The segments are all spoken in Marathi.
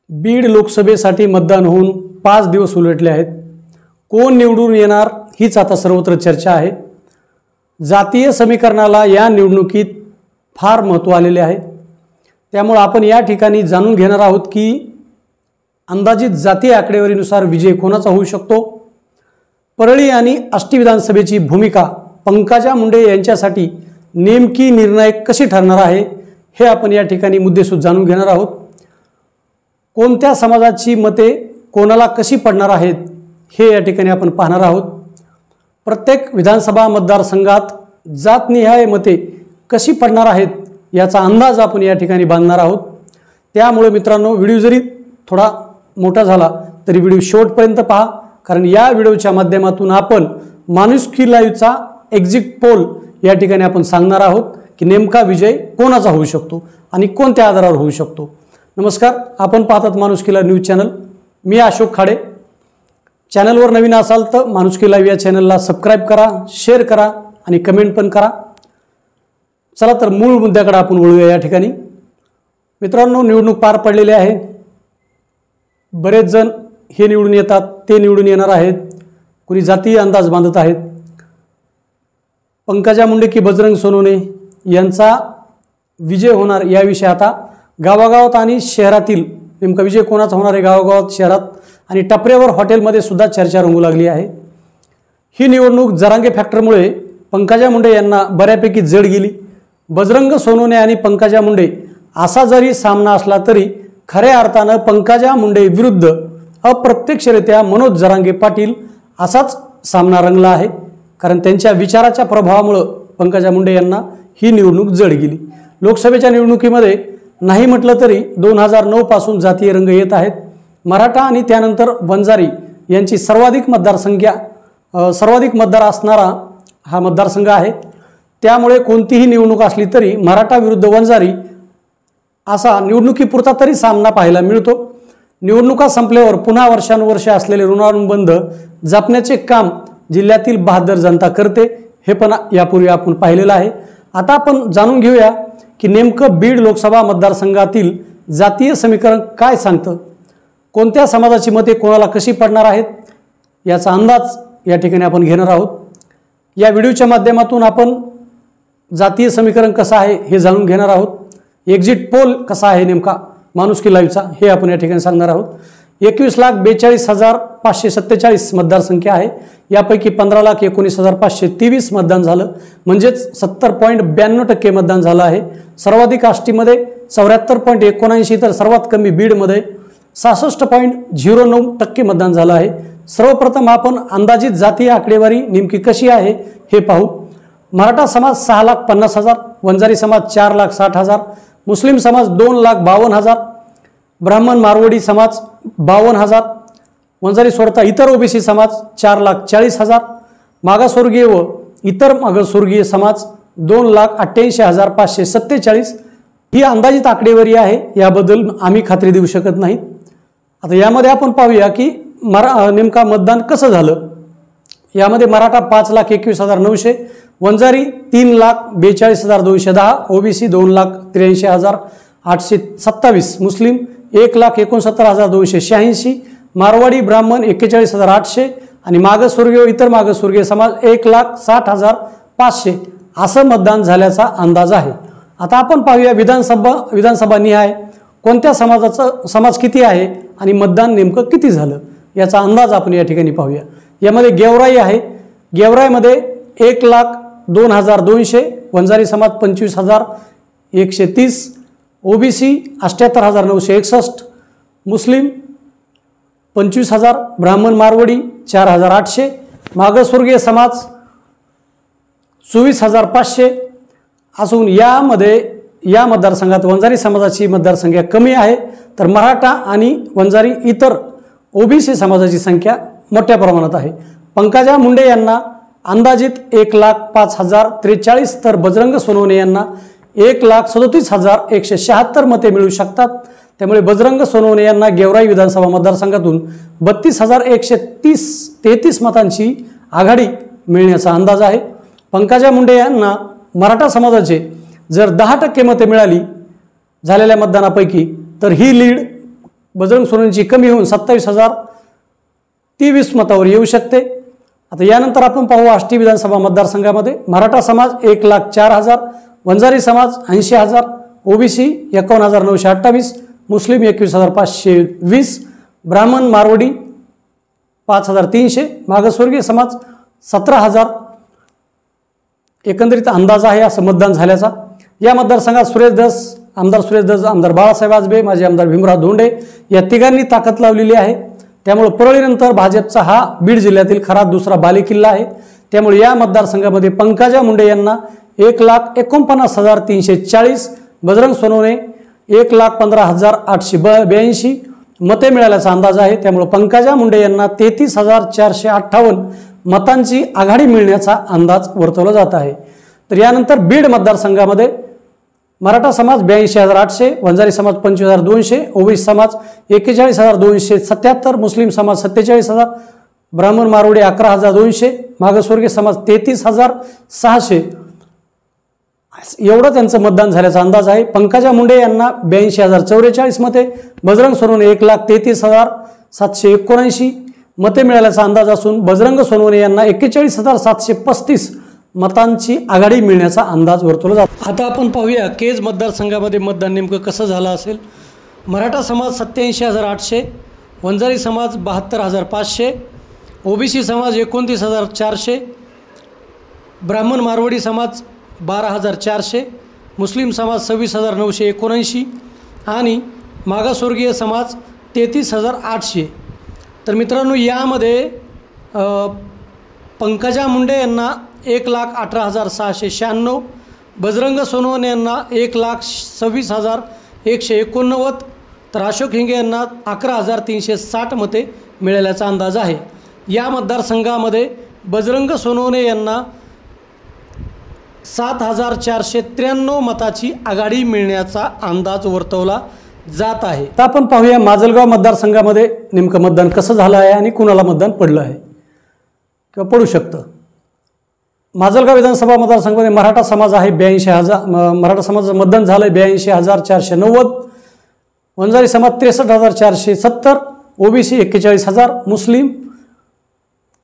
बीड लोकसभेसाठी मतदान होऊन 5 दिवस उलटले आहेत। कोण निवडून येणार हीच आता सर्वत्र चर्चा आहे। जातीय समीकरणाला या निवडणुकीत फार महत्त्व आलेले आहे। त्यामुळे आपण या ठिकाणी जाणून घेणार आहोत की अंदाजित जातीय आकडेवारीनुसार विजय कोणाचा होऊ शकतो। परळी आणि आष्टी विधानसभेची भूमिका पंकजा मुंडे यांच्यासाठी नेमकी निर्णायक कशी ठरणार आहे हे आपण या ठिकाणी मुद्देसूद जाणून घेणार आहोत। कोणत्या समाजाची मते कोणाला कशी पडणार आहेत हे या ठिकाणी आपण पाहणार आहोत। प्रत्येक विधानसभा मतदारसंघात जातनिहाय मते कशी पडणार आहेत याचा अंदाज आपण या ठिकाणी बांधणार आहोत। त्यामुळे मित्रांनो, व्हिडिओ जरी थोडा मोठा झाला तरी व्हिडिओ शेवटपर्यंत पहा, कारण या व्हिडिओच्या माध्यमातून आपण माणुसकी लाईव्हचा एक्झिट पोल या ठिकाणी आपण सांगणार आहोत की नेमका विजय कोणाचा होऊ शकतो आणि कोणत्या आधारावर होऊ शकतो। नमस्कार, आपण पाहतात माणुसकी लाईव्ह न्यूज चॅनल। मी अशोक खाडे। चॅनलवर नवीन असाल तर माणुसकी लाईव्ह या चॅनलला सबस्क्राइब करा, शेअर करा आणि कमेंट पण करा। चला तर मूळ मुद्द्याकडे आपण वळूया। या ठिकाणी मित्रांनो, निवडणूक पार पडलेली आहे। बरेच जण हे निवडून येतात, ते निवडून येणार आहेत, कुणी जातीय अंदाज बांधत आहेत। पंकजा मुंडे की बजरंग सोनवणे यांचा विजय होणार याविषयी आता गावागावात आणि शहरातील नेमका विजय कोणाचा होणार आहे, गावागावात, शहरात आणि टपऱ्यावर, हॉटेलमध्ये सुद्धा चर्चा रंगू लागली आहे। ही निवडणूक जरांगे फॅक्टरमुळे पंकजा मुंडे यांना बऱ्यापैकी जड गेली। बजरंग सोनवणे आणि पंकजा मुंडे असा जरी सामना असला तरी खऱ्या अर्थानं पंकजा मुंडे विरुद्ध अप्रत्यक्षरित्या मनोज जरांगे पाटील असाच सामना रंगला आहे, कारण त्यांच्या विचाराच्या प्रभावामुळे पंकजा मुंडे यांना ही निवडणूक जड गेली। लोकसभेच्या निवडणुकीमध्ये नाही म्हटलं तरी 2009 पासून जातीय रंग येत आहेत। मराठा आणि त्यानंतर वंजारी यांची सर्वाधिक मतदार असणारा हा मतदारसंघ आहे। त्यामुळे कोणतीही निवडणूक असली तरी मराठा विरुद्ध वंजारी असा निवडणुकीपुरता तरी सामना पाहायला मिळतो। निवडणुका संपल्यावर पुन्हा वर्षानुवर्षे असलेले ऋणानुबंध जपण्याचे काम जिल्ह्यातील बहादर जनता करते, हे पण यापूर्वी आपण पाहिलेलं आहे। आता आपण जाणून घेऊया की नेमकं बीड लोकसभा मतदारसंघातील जातीय समीकरण काय सांगतं, कोणत्या समाजाची मते कोणाला कशी पडणार आहेत याचा अंदाज या ठिकाणी आपण घेणार आहोत। या व्हिडिओच्या माध्यमातून आपण जातीय समीकरण कसं आहे हे जाणून घेणार आहोत। एक्झिट पोल कसा आहे नेमका माणुसकी लाईव्हचा हे आपण या ठिकाणी सांगणार आहोत। 21,42,547 मतदारसंख्या आहे। यापैकी 15,19,523 मतदान झालं, म्हणजेच 70.92% मतदान झालं आहे। सर्वाधिक आष्टीमध्ये 74.79, तर सर्वात कमी बीडमध्ये 66.09% मतदान झालं आहे। सर्वप्रथम आपण अंदाजित जातीय आकडेवारी नेमकी कशी आहे हे पाहू। मराठा समाज 6,50,000, वंजारी समाज 4,60,000, मुस्लिम समाज 2,52,000, ब्राह्मण मारवाडी समाज 52,000, वंजारी सोडता इतर ओबीसी समाज 4,40,000, मागासवर्गीय व इतर मागासवर्गीय समाज 2,88,547 ही अंदाजित आकडेवारी आहे। याबद्दल आम्ही खात्री देऊ शकत नाही। आता यामध्ये आपण पाहूया की नेमका मतदान कसं झालं। यामध्ये मराठा 5,21,900, वंजारी 3,42,210, ओबीसी 2,83,827, मुस्लिम 1,69,286, मारवाडी ब्राह्मण 41,800 आणि मागासवर्गीय व इतर मागासवर्गीय समाज 1,60,500 असं मतदान झाल्याचा अंदाज आहे। आता आपण पाहूया विधानसभा निहाय कोणत्या समाज किती आहे आणि मतदान नेमकं किती झालं याचा अंदाज आपण या ठिकाणी पाहूया। यामध्ये गेवराई आहे। गेवराईमध्ये 1,02,200, वंजारी समाज 25,130, ओबीसी 78,961, मुस्लिम 25,000, ब्राह्मण मारवाडी 4,800, मागासवर्गीय समाज 24,500 असून या मतदारसंघात वंजारी समाजाची मतदारसंख्या कमी आहे, तर मराठा आणि वंजारी इतर ओबीसी समाजाची संख्या मोठ्या प्रमाणात आहे। पंकजा मुंडे यांना अंदाजित 1,05,043, तर बजरंग सोनवणे यांना 1,37,176 मते मिळू शकतात। त्यामुळे बजरंग सोनवणे यांना गेवराई विधानसभा मतदारसंघातून 32,133 मतांची आघाडी मिळण्याचा अंदाज आहे। पंकजा मुंडे यांना मराठा समाजाचे जर 10% मते मिळाली झालेल्या मतदानापैकी, तर ही लीड बजरंग सोनवणेंची कमी होऊन 27,023 मतावर येऊ शकते। आता यानंतर आपण पाहू आष्टी विधानसभा मतदारसंघामध्ये मराठा समाज 1,04,000, वंजारी समाज 80,000, ओबीसी 51,928, मुस्लिम 21,520, ब्राह्मण मारवाडी 5,300, मागासवर्गीय समाज 17,000 एकंदरीत अंदाज आहे असं मतदान झाल्याचा। या मतदारसंघात सुरेश धस, आमदार सुरेश धस, आमदार बाळासाहेब आजबे, माजी आमदार भीमराव धोंडे या तिघांनी ताकद लावलेली आहे। त्यामुळे परळीनंतर भाजपचा हा बीड जिल्ह्यातील खरा दुसरा बालेकिल्ला आहे। त्यामुळे या मतदारसंघामध्ये पंकजा मुंडे यांना 1,49,340, बजरंग सोनवणे 1,15,882 मते मिळाल्याचा अंदाज आहे। त्यामुळे पंकजा मुंडे यांना 33,458 मतांची आघाडी मिळण्याचा अंदाज वर्तवला जात आहे। तर यानंतर बीड मतदारसंघामध्ये मराठा समाज 82,800, वंजारी समाज 25,200, ओबीसी समाज 41,277, मुस्लिम समाज 47,000, ब्राह्मण मारवाडी 11,200, मागासवर्गीय समाज 33,600 एवढं त्यांचं मतदान झाल्याचा अंदाज आहे। पंकजा मुंडे यांना 82,044 मते, बजरंग सोनवणे 1,33,779 मते मिळाल्याचा अंदाज असून बजरंग सोनवणे यांना 41,735 मतांची आघाडी मिळण्याचा अंदाज वर्तवला जातो। आता आपण पाहूया केज मतदारसंघामध्ये मतदान नेमकं कसं झालं असेल। मराठा समाज 87,800, वंजारी समाज 72,500, ओबीसी समाज 29,400, ब्राह्मण मारवाडी समाज 12,400, मुस्लिम समाज 26,979 आणि मागासवर्गीय समाज 33,800। तर मित्रांनो यामध्ये पंकजा मुंडे यांना 1,18,696, बजरंग सोनवणे यांना 1,26,189, तर अशोक हिंगे यांना 11,360 मते मिळाल्याचा अंदाज आहे। या मतदारसंघामध्ये बजरंग सोनवणे यांना 7,493 मताची आघाडी मिळण्याचा अंदाज वर्तवला जात आहे। तर आपण पाहूया माजलगाव मतदारसंघामध्ये नेमकं मतदान कसं झालं आहे आणि कुणाला मतदान पडलं आहे किंवा पडू शकतं। माजलगाव विधानसभा मतदारसंघामध्ये मराठा समाज आहे 82,000, मराठा समाजाचं मतदान झालं आहे 82,490, वंजारी समाज 63,470, ओबीसी 41,000, मुस्लिम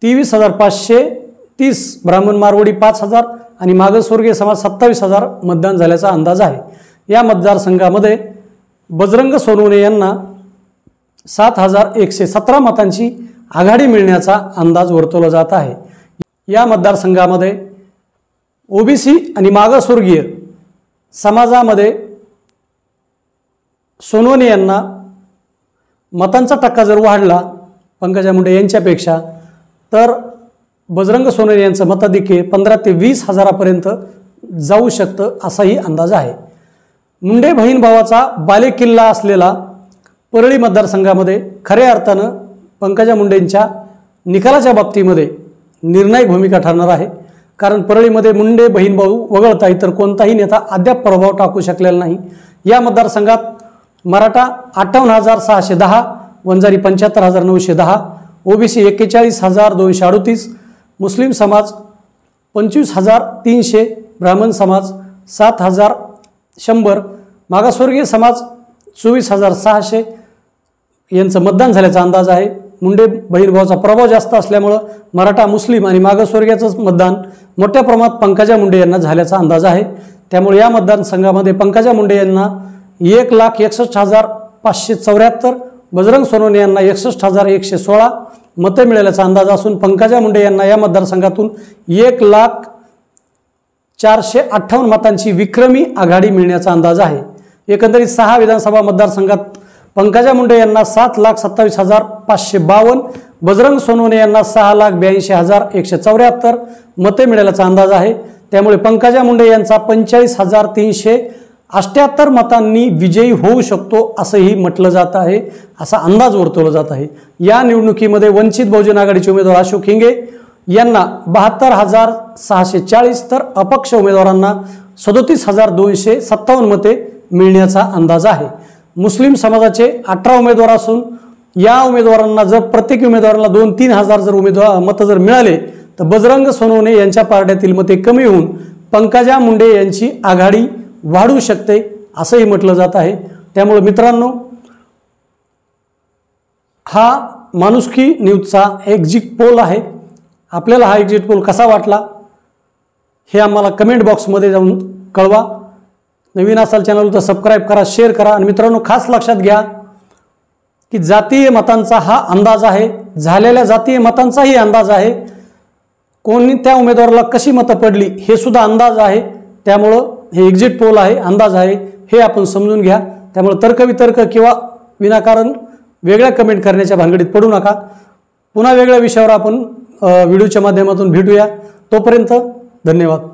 23,530, ब्राह्मण मारवाडी 5,000 आणि मागासवर्गीय समाज 27,000 मतदान झाल्याचा अंदाज आहे। या मतदारसंघामध्ये बजरंग सोनवणे यांना 7,117 मतांची आघाडी मिळण्याचा अंदाज वर्तवला जात आहे। या मतदारसंघामध्ये ओबीसी आणि मागासवर्गीय समाजामध्ये सोनवणे यांना मतांचा टक्का जर वाढला पंकजा मुंडे यांच्यापेक्षा तर बजरंग सोनवणे यांचं मताधिक्य 15,000 ते 20,000पर्यंत जाऊ शकतं असाही अंदाज आहे। मुंडे बहीण भावाचा बालेकिल्ला असलेला परळी मतदारसंघामध्ये खऱ्या अर्थानं पंकजा मुंडेंच्या निकालाच्या बाबतीमध्ये निर्णायक भूमिका ठरणार आहे। कारण परळीमध्ये मुंडे बहीण भाऊ वगळता इतर कोणताही नेता अद्याप प्रभाव टाकू शकलेला नाही। या मतदारसंघात मराठा 58,610, वंजारी 75,910, ओबीसी 41,238, मुस्लिम समाज 25,300, ब्राह्मण समाज 7,100, मागासवर्गीय समाज 24,600 यांचं मतदान झाल्याचा अंदाज आहे। मुंडे बहीण भावाचा प्रभाव जास्त असल्यामुळं मराठा, मुस्लिम आणि मागासवर्गीयाचंच मतदान मोठ्या प्रमाणात पंकजा मुंडे यांना झाल्याचा अंदाज आहे। त्यामुळे या मतदारसंघामध्ये पंकजा मुंडे यांना 1,61,574, बजरंग सोनवणे यांना 61,116 मते मिळाल्याचा अंदाज असून पंकजा मुंडे यांना या मतदारसंघातून 1,04,58 मतांची विक्रमी आघाडी मिळण्याचा अंदाज आहे। एकंदरीत 6 विधानसभा मतदारसंघात पंकजा मुंडे यांना 7,27,552, बजरंग सोनवणे यांना 6,82,174 मते मिळाल्याचा अंदाज आहे। त्यामुळे पंकजा मुंडे यांचा 45,378 मतांनी विजयी होऊ शकतो असंही म्हटलं जात आहे, असा अंदाज वर्तवला जात आहे। या निवडणुकीमध्ये वंचित बहुजन आघाडीचे उमेदवार अशोक हिंगे यांना 72,640 तर अपक्ष उमेदवारांना 37,257 मते मिळण्याचा अंदाज आहे। मुस्लिम समाजाचे 18 उमेदवार असून या उमेदवारांना जर प्रत्येक उमेदवाराला 2-3 हजार जर मतं जर मिळाले तर बजरंग सोनवणे यांच्या पारड्यातील मते कमी होऊन पंकजा मुंडे यांची आघाडी वाढू शकते असंही म्हटलं जात आहे। त्यामुळे मित्रांनो हा माणुसकी न्यूजचा एक्झिट पोल आहे। आपल्याला हा एक्झिट पोल कसा वाटला हे आम्हाला कमेंट बॉक्समध्ये जाऊन कळवा। नवीन असाल चॅनल तर सबस्क्राईब करा, शेअर करा। आणि मित्रांनो, खास लक्षात घ्या की जातीय मतांचा हा अंदाज आहे, झालेल्या जातीय मतांचाही अंदाज आहे, कोणत्या उमेदवाराला कशी मतं पडली हे सुद्धा अंदाज आहे। त्यामुळं हे एक्झिट पोल आहे, अंदाज आहे, हे आपण समजून घ्या। त्यामुळे तर्कवितर्क किंवा विनाकारण वेगळ्या कमेंट करण्याच्या भानगडीत पडू नका। पुन्हा वेगळ्या विषयावर आपण व्हिडिओच्या माध्यमातून भेटूया। तोपर्यंत धन्यवाद।